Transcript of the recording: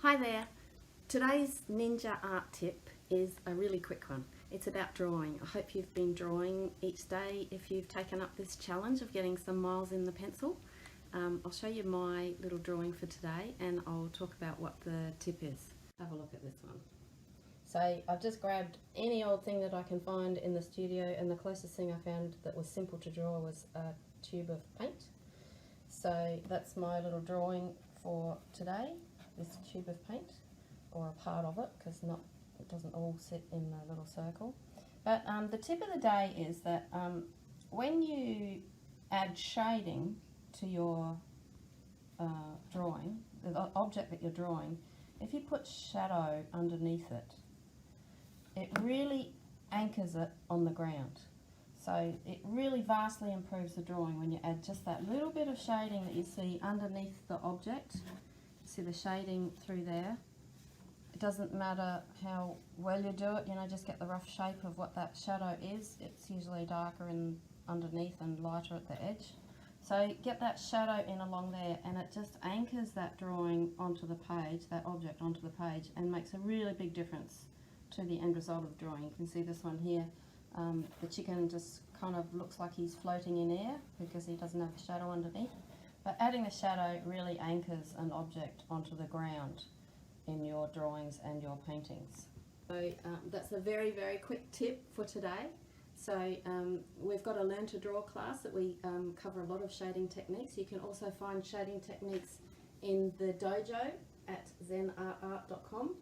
Hi there. Today's ninja art tip is a really quick one. It's about drawing. I hope you've been drawing each day if you've taken up this challenge of getting some miles in the pencil. I'll show you my little drawing for today and I'll talk about what the tip is. Have a look at this one. So I've just grabbed any old thing that I can find in the studio, and the closest thing I found that was simple to draw was a tube of paint. So that's my little drawing for today, this tube of paint, or a part of it, because it doesn't all sit in a little circle. But the tip of the day is that when you add shading to your drawing, the object that you're drawing, if you put shadow underneath it, it really anchors it on the ground. So it really vastly improves the drawing when you add just that little bit of shading that you see underneath the object. See the shading through there. It doesn't matter how well you do it, just get the rough shape of what that shadow is. It's usually darker underneath and lighter at the edge. So get that shadow in along there, and it just anchors that drawing onto the page, that object onto the page, and makes a really big difference to the end result of the drawing. You can see this one here. The chicken just kind of looks like he's floating in air because he doesn't have a shadow underneath. But adding the shadow really anchors an object onto the ground in your drawings and your paintings. So that's a very, very quick tip for today. So we've got a Learn to Draw class that we cover a lot of shading techniques. You can also find shading techniques in the dojo at zenartart.com.